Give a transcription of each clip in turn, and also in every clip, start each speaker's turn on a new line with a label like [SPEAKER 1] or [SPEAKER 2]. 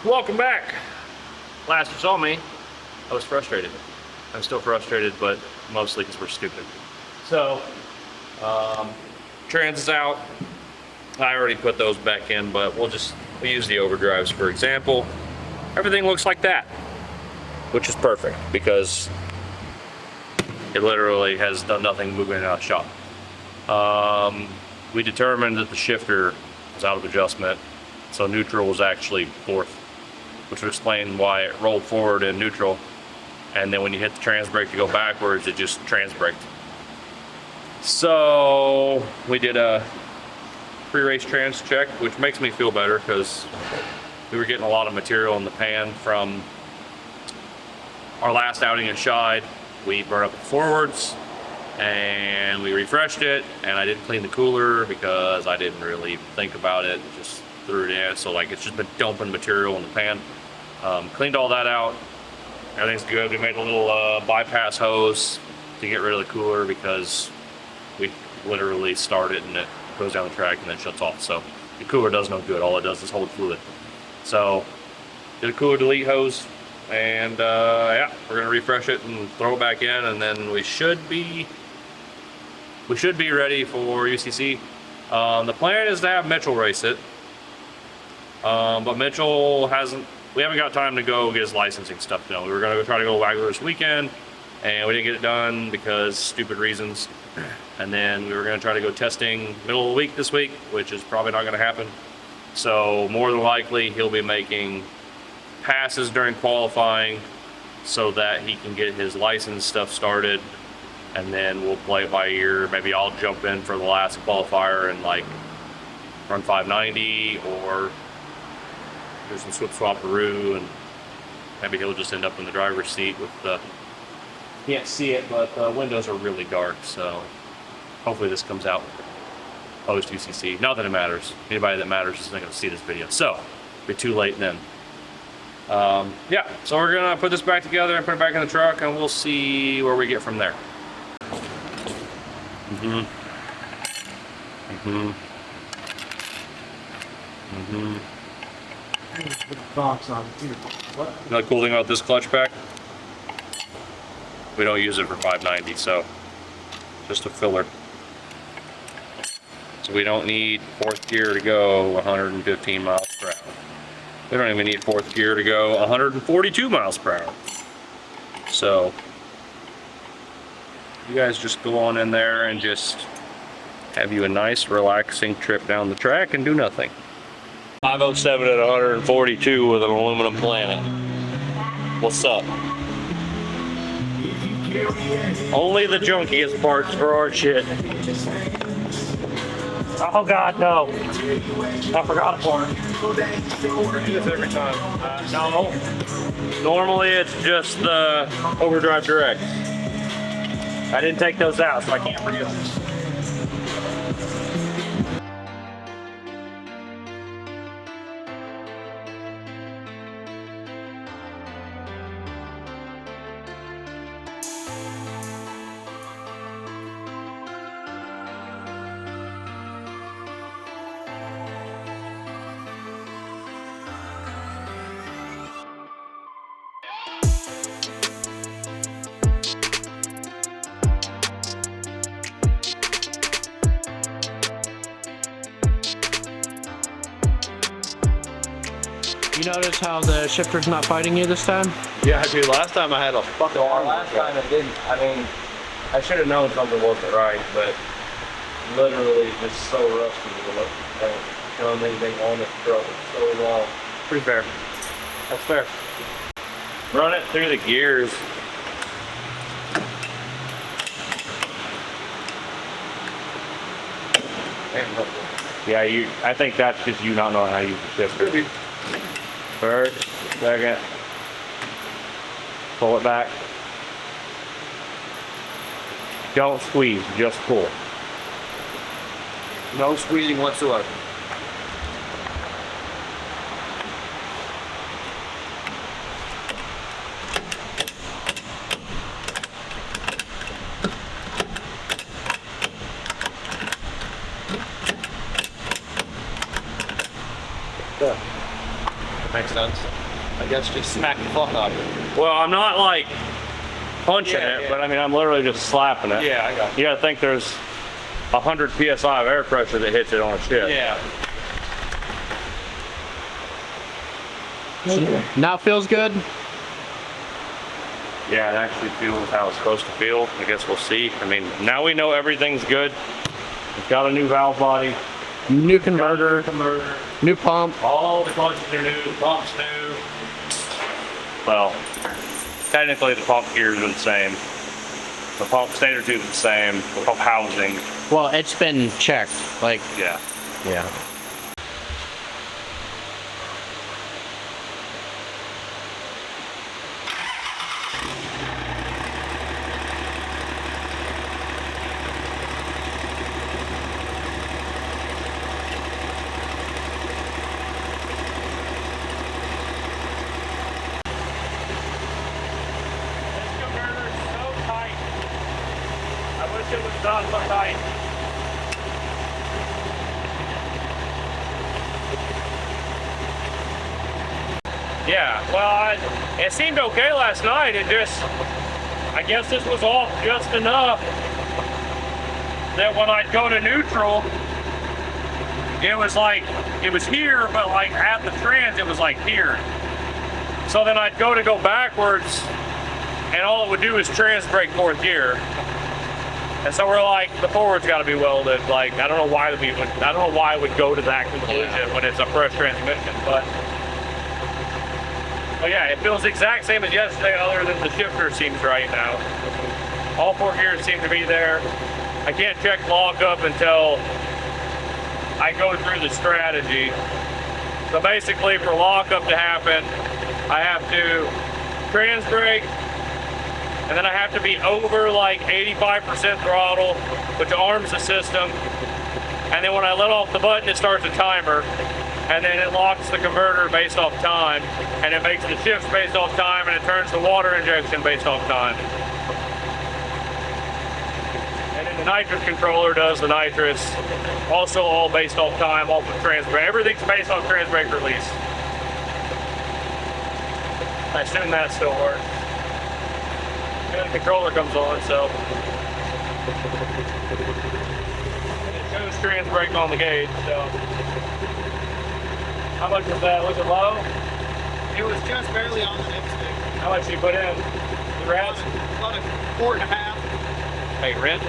[SPEAKER 1] Welcome back. Last you saw me, I was frustrated. I'm still frustrated, but mostly because we're stupid. So, trans is out. I already put those back in, but we'll use the overdrives for example. Everything looks like that, which is perfect because it literally has done nothing moving out of shop. We determined that the shifter was out of adjustment, so neutral was actually fourth, which would explain why it rolled forward in neutral, and then when you hit the trans brake to go backwards, it just trans braked. So we did a pre-race trans check, which makes me feel better because we were getting a lot of material in the pan from our last outing in Shide. We burned up the forwards and we refreshed it, and I didn't clean the cooler because I didn't really think about it, just threw it in. So like it's just been dumping material in the pan. Cleaned all that out, everything's good. We made a little bypass hose to get rid of the cooler because we literally start it and it goes down the track and then shuts off. So the cooler does no good, all it does is hold fluid. So did a cooler delete hose, and yeah, we're gonna refresh it and throw it back in, and then we should be ready for UCC. The plan is to have Mitchell race it, but Mitchell we haven't got time to go get his licensing stuff done. We were gonna try to go Wagler this weekend, and we didn't get it done because stupid reasons. And then we were gonna try to go testing middle of the week this week, which is probably not gonna happen. So more than likely, he'll be making passes during qualifying so that he can get his license stuff started, and then we'll play it by ear. Maybe I'll jump in for the last qualifier and like run 590, or do some swip swap-a-roo, and maybe he'll just end up in the driver's seat with the, can't see it, but the windows are really dark, so hopefully this comes out post UCC. Not that it matters. Anybody that matters is not going to see this video, so it'll be too late then. Yeah, so we're gonna put this back together and put it back in the truck, and we'll see where we get from there.
[SPEAKER 2] Put the box on here. What?
[SPEAKER 1] You know the cool thing about this clutch pack? We don't use it for 590, so just a filler. So we don't need fourth gear to go 115 miles per hour. We don't even need fourth gear to go 142 miles per hour. So you guys just go on in there and just have you a nice relaxing trip down the track and do nothing. 507 at 142 with an aluminum Planet. What's up? Only the junkiest parts for our shit. Oh God, no! I forgot a part.
[SPEAKER 2] We do this every time.
[SPEAKER 1] No. Normally it's just the overdrive direct. I didn't take those out, so I can't forget them.
[SPEAKER 3] You notice how the shifter's not fighting you this time?
[SPEAKER 1] Yeah, dude, last time I had a fucking arm. Last time it didn't. I mean, I should have known something wasn't right, but literally just so rusty. I haven't done anything on this truck in so long. Pretty fair. That's fair. Run it through the gears. Yeah, I think that's just you not knowing how to use the shifter. First, second, pull it back. Don't squeeze, just pull. No squeezing whatsoever.
[SPEAKER 2] Makes sense.
[SPEAKER 4] guess just smack the fuck out of it.
[SPEAKER 1] Well, I'm not like punching
[SPEAKER 4] Yeah,
[SPEAKER 1] it,
[SPEAKER 4] yeah.
[SPEAKER 1] but I mean, I'm literally just slapping it.
[SPEAKER 4] Yeah, I got
[SPEAKER 1] You gotta think there's 100 PSI of air pressure that hits it on a ship.
[SPEAKER 4] Yeah.
[SPEAKER 3] Now it feels good.
[SPEAKER 1] Yeah, it actually feels how it's supposed to feel. I guess we'll see. I mean, now we know everything's good. It's got a new valve body,
[SPEAKER 3] New converter, new pump.
[SPEAKER 1] all the clutches are new, the pump's new. Well, technically the pump gears are the same. The pump stator tube's the same, the pump housing,
[SPEAKER 3] Well, it's been checked. Like,
[SPEAKER 1] yeah.
[SPEAKER 3] yeah.
[SPEAKER 1] This converter is so tight. I wish it was not so tight. Yeah, well, it seemed okay last night. I guess this was off just enough that when I'd go to neutral, it was here, but like at the trans, it was like here. So then I'd go backwards, and all it would do is trans brake fourth gear. And so we're like, the forward's got to be welded. Like, I don't know why it would go to that conclusion when it's a fresh transmission, but yeah, it feels the exact same as yesterday, other than the shifter seems right now. All four gears seem to be there. I can't check lockup until I go through the strategy. So basically, for lockup to happen, I have to trans brake, and then I have to be over like 85% throttle, which arms the system. And then when I let off the button, it starts a timer, and then it locks the converter based off time, and it makes the shifts based off time, and it turns the water injection based off time. And then the nitrous controller does the nitrous, also all based off time, off of trans brake. Everything's based off trans brake release. I assume that still works. And the controller comes on, so and it shows trans brake on the gauge. So how much was that? Was it low?
[SPEAKER 4] It was just barely on the dipstick.
[SPEAKER 1] How much you put in? The rest?
[SPEAKER 4] About a quart and a half.
[SPEAKER 1] Hey, Red.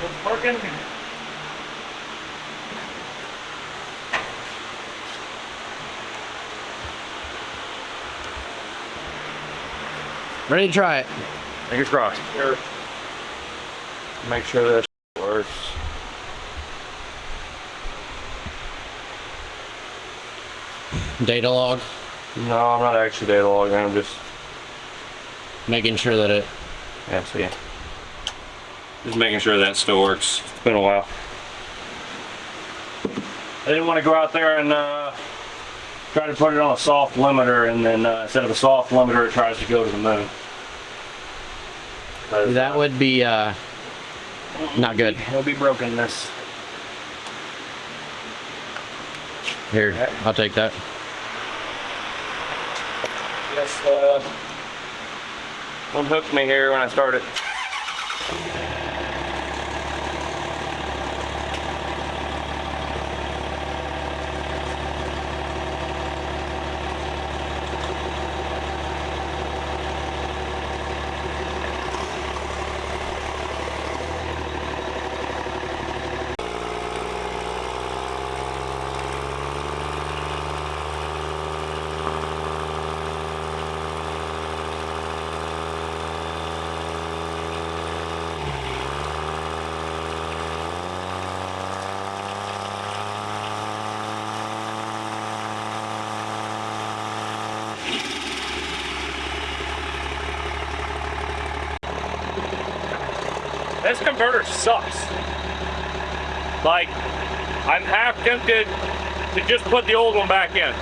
[SPEAKER 1] It's working.
[SPEAKER 3] Ready to try it.
[SPEAKER 1] Fingers crossed. Here. Make sure this works.
[SPEAKER 3] Data log.
[SPEAKER 1] No, I'm not actually data logging. I'm just
[SPEAKER 3] Making sure that it.
[SPEAKER 1] yeah. Just making sure that still works. It's been a while. I didn't want to go out there and try to put it on a soft limiter, and then instead of a soft limiter, it tries to go to the moon.
[SPEAKER 3] That would be not good.
[SPEAKER 1] It'll be broken this.
[SPEAKER 3] Here, I'll take that.
[SPEAKER 1] Just unhooked me here when I started. This converter sucks. Like, I'm half tempted to just put the old one back in.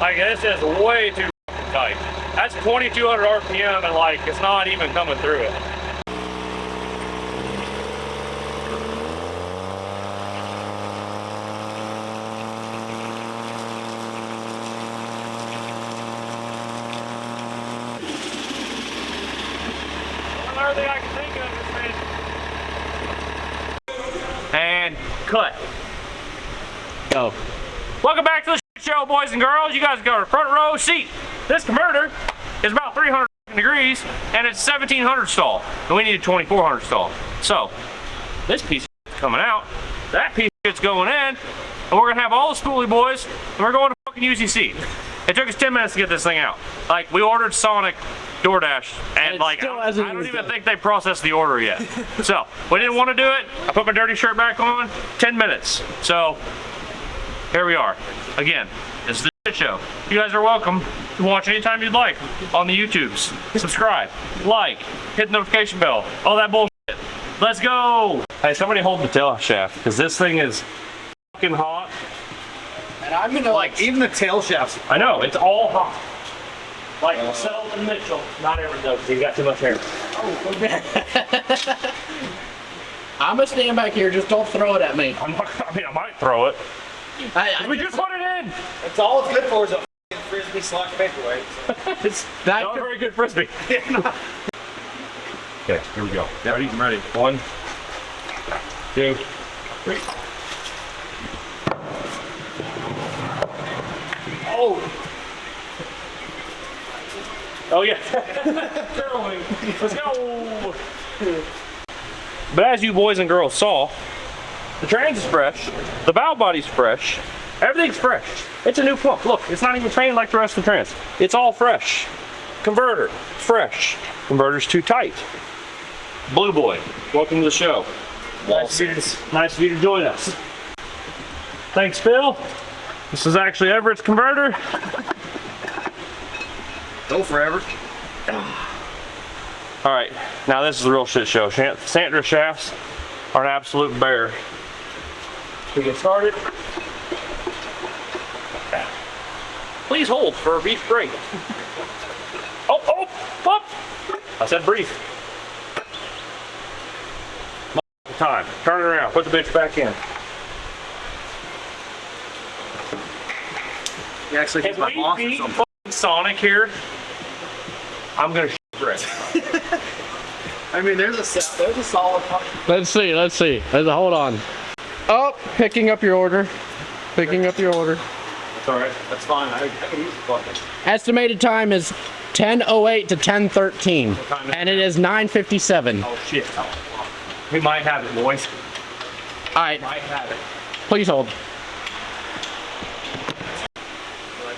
[SPEAKER 1] Like, this is way too tight. That's 2,200 RPM, and like, it's not even coming through it. cut.
[SPEAKER 3] Go.
[SPEAKER 1] Welcome back to the show, boys and girls. You guys got a front row seat. This converter is about 300 degrees and it's 1700 stall. And we need a 2400 stall. So this piece is coming out, that piece is going in, and we're gonna have all the spoolie boys, and we're going to fucking UCC. It took us 10 minutes to get this thing out. Like, we ordered Sonic DoorDash, and like, I don't even think they processed the order yet. So, we didn't want to do it. I put my dirty shirt back on, 10 minutes. So, here we are. Again, this is the shit show. You guys are welcome to watch anytime you'd like on the YouTubes. Subscribe, like, hit the notification bell, all that bullshit. Let's go! Hey, somebody hold the tail shaft, because this thing is fucking hot.
[SPEAKER 4] And I'm gonna like even the tail shafts.
[SPEAKER 1] I know, it's all hot. Like Selden Mitchell. Not everyone though, because he's got too much hair.
[SPEAKER 3] I'm gonna stand back here. Just don't throw it at me.
[SPEAKER 1] I might throw it. We just put it in.
[SPEAKER 4] It's all it's good for is a f***ing frisbee slash paperweight.
[SPEAKER 1] It's
[SPEAKER 3] That
[SPEAKER 1] not a
[SPEAKER 3] could-
[SPEAKER 1] very good frisbee. Okay, here we go.
[SPEAKER 4] Yep.
[SPEAKER 1] Ready? I'm ready. 1, 2, 3. Oh! Oh yeah. Curling. Let's go. But as you boys and girls saw, the trans is fresh, the valve body's fresh, everything's fresh. It's a new pump. Look, it's not even trained like the rest of the trans. It's all fresh. Converter, fresh. Converter's too tight. Blue Boy, welcome to the show. Nice of you to join us. Thanks, Phil. This is actually Everett's converter.
[SPEAKER 4] Go forever.
[SPEAKER 1] All right, now this is the real shit show. Sandra shafts are an absolute bear. We get started. Please hold for a brief break. Oh, up! I said brief. Time. Turn it around. Put the bitch back in.
[SPEAKER 4] You actually
[SPEAKER 1] If
[SPEAKER 4] hit my
[SPEAKER 1] we
[SPEAKER 4] boss or
[SPEAKER 1] beat
[SPEAKER 4] something.
[SPEAKER 1] fucking Sonic here, I'm gonna shit.
[SPEAKER 4] I mean, there's a solid pump.
[SPEAKER 3] Let's see. Hold on. Oh, picking up your order. Picking up your order.
[SPEAKER 1] It's all right.
[SPEAKER 4] That's fine. I can use the bucket.
[SPEAKER 3] Estimated time is 10:08 to 10:13,
[SPEAKER 1] time is
[SPEAKER 3] and it is 9:57.
[SPEAKER 1] Oh shit. We might have it, boys.
[SPEAKER 3] All right,
[SPEAKER 1] Might have it.
[SPEAKER 3] please hold.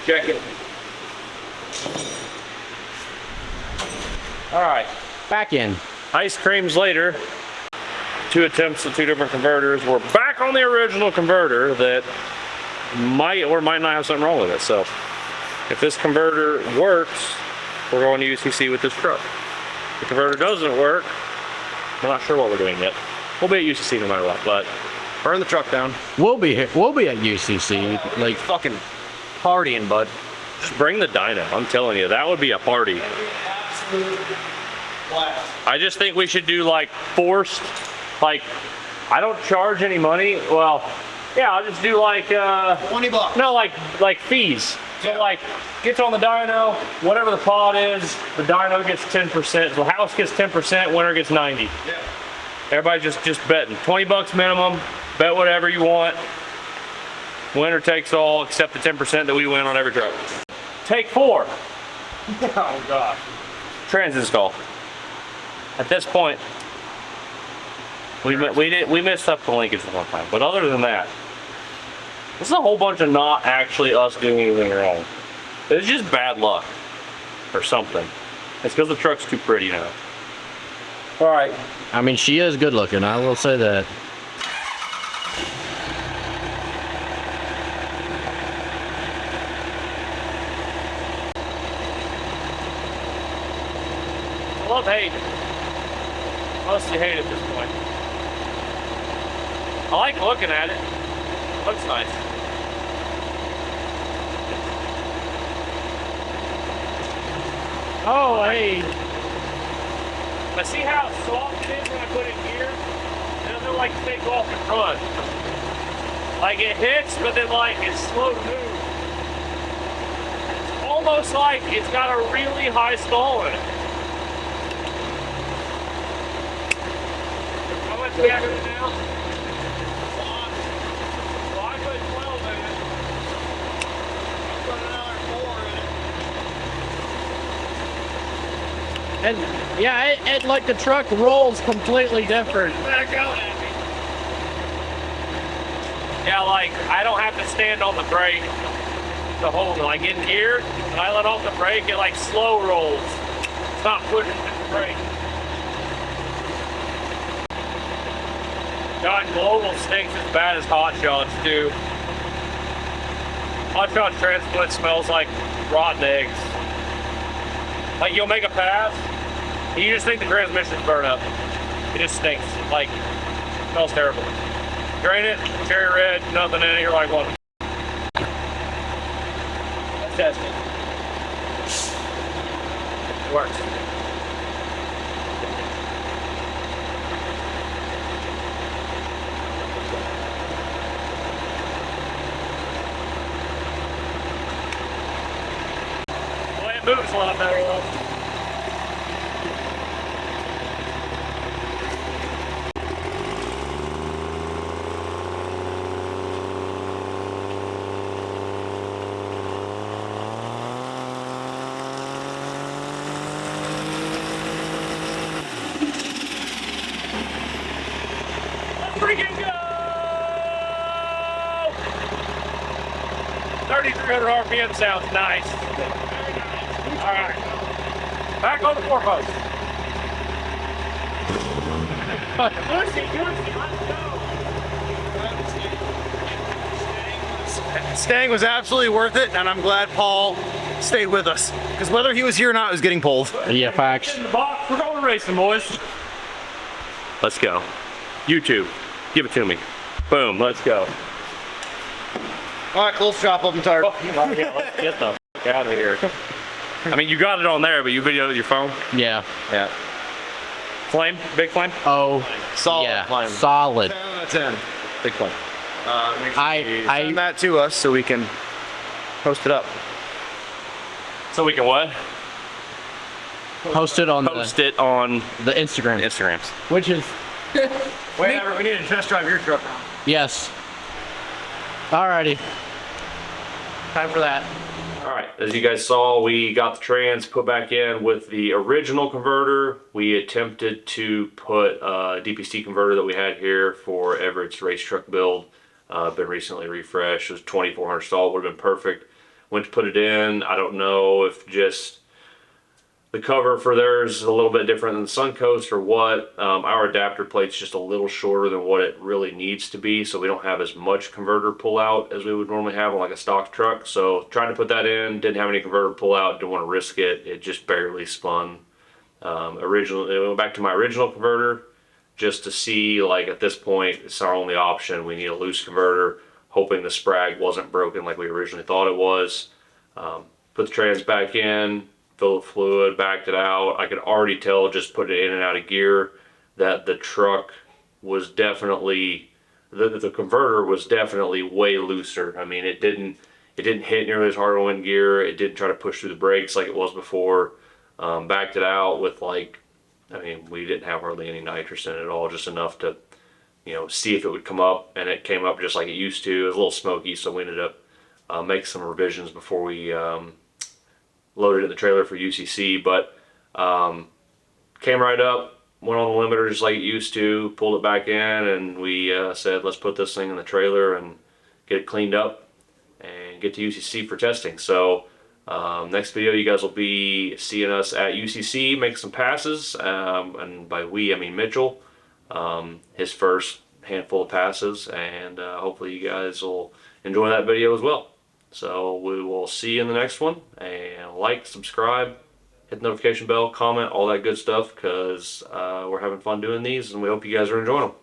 [SPEAKER 1] Check it. All right.
[SPEAKER 3] Back in.
[SPEAKER 1] Ice creams later. 2 attempts at 2 different converters. We're back on the original converter that might or might not have something wrong with it. So if this converter works, we're going to UCC with this truck. If the converter doesn't work, I'm not sure what we're doing yet. We'll be at UCC no matter what, but
[SPEAKER 4] Burn the truck down.
[SPEAKER 3] We'll be here. We'll be at UCC. Like,
[SPEAKER 4] Fucking partying, bud.
[SPEAKER 1] just bring the dyno. I'm telling you, that would be a party. I just think we should do like forced, like, I don't charge any money. Well, yeah, I'll just do like,
[SPEAKER 4] $20.
[SPEAKER 1] no, like fees. So like, gets on the dyno, whatever the pod is, the dyno gets 10%, the house gets 10%, winner gets 90.
[SPEAKER 4] Yeah.
[SPEAKER 1] Everybody just betting. 20 bucks minimum, bet whatever you want. Winner takes all except the 10% that we win on every truck. Take 4. Oh God. Trans install. At this point, we messed up the linkage one time, but other than that, this is a whole bunch of not actually us doing anything wrong. It's just bad luck or something. It's because the truck's too pretty now. All right.
[SPEAKER 3] I mean, she is good looking. I will say that.
[SPEAKER 1] I love hate. Mostly hate at this point. I like looking at it. It looks nice. Oh, hey. But see how soft it is when I put it in gear? It doesn't like take off and run. Like it hits, but then like it's slow to move. It's almost like it's got a really high stall in it. How much we have it now?
[SPEAKER 3] And yeah, it like the truck rolls completely different.
[SPEAKER 1] Back out at me. Yeah, like I don't have to stand on the brake to hold it. Like in gear, when I let off the brake, it like slow rolls. It's not pushing the brake. God, Global stinks as bad as Hot Shots do. Hot Shots transport smells like rotten eggs. Like you'll make a pass, and you just think the transmission's burnt up. It just stinks. Like, smells terrible. Drain it, cherry red, nothing in it. You're like, what? Let's test it. It works. Well, it moves a lot better though. Freaking go! 3,300 RPM sounds nice. All right, back on the four post.
[SPEAKER 2] Staying was absolutely worth it, and I'm glad Paul stayed with us. Because whether he was here or not, it was getting pulled.
[SPEAKER 3] Yeah, facts.
[SPEAKER 1] In the box, we're going racing, boys. Let's go. YouTube, give it to me. Boom, let's go.
[SPEAKER 2] All right, close shop up and tired.
[SPEAKER 1] Oh, yeah, let's get the fuck out of here. I mean, you got it on there, but you videoed with your phone?
[SPEAKER 3] Yeah.
[SPEAKER 1] Yeah. Flame? Big flame?
[SPEAKER 3] Oh,
[SPEAKER 2] Solid
[SPEAKER 3] yeah.
[SPEAKER 2] flame.
[SPEAKER 3] Solid.
[SPEAKER 2] 10 out of 10.
[SPEAKER 1] Big flame.
[SPEAKER 2] Send that to us so we can post it up.
[SPEAKER 1] So we can what?
[SPEAKER 3] posted on
[SPEAKER 1] Post it on
[SPEAKER 3] the Instagram,
[SPEAKER 1] Instagrams.
[SPEAKER 3] which is
[SPEAKER 2] Wait, Everett, we need to test drive your truck.
[SPEAKER 3] yes. Alrighty. Time for that.
[SPEAKER 1] All right, as you guys saw, we got the trans put back in with the original converter. We attempted to put a DPC converter that we had here for Everett's race truck build. Been recently refreshed. It was 2400 stall, would have been perfect. Went to put it in. I don't know if just the cover for theirs is a little bit different than the Suncoast or what. Our adapter plate's just a little shorter than what it really needs to be, so we don't have as much converter pull out as we would normally have on like a stock truck. So trying to put that in, didn't have any converter pull out, didn't want to risk it. It just barely spun. Originally, it went back to my original converter just to see, like, at this point, it's our only option. We need a loose converter, hoping the sprag wasn't broken like we originally thought it was. Put the trans back in, filled with fluid, backed it out. I could already tell, just put it in and out of gear, that the truck was definitely, the converter was definitely way looser. I mean, it didn't hit nearly as hard on gear. It didn't try to push through the brakes like it was before. Backed it out with, like, I mean, we didn't have hardly any nitrous in it at all, just enough to, you know, see if it would come up, and it came up just like it used to. It was a little smoky, so we ended up making some revisions before we loaded it in the trailer for UCC, but came right up, went on the limiter just like it used to, pulled it back in, and we said, let's put this thing in the trailer and get it cleaned up and get to UCC for testing. So next video, you guys will be seeing us at UCC make some passes, and by we I mean Mitchell, his first handful of passes, and hopefully you guys will enjoy that video as well. So we will see you in the next one, and like, subscribe, hit the notification bell, comment, all that good stuff, because we're having fun doing these, and we hope you guys are enjoying them.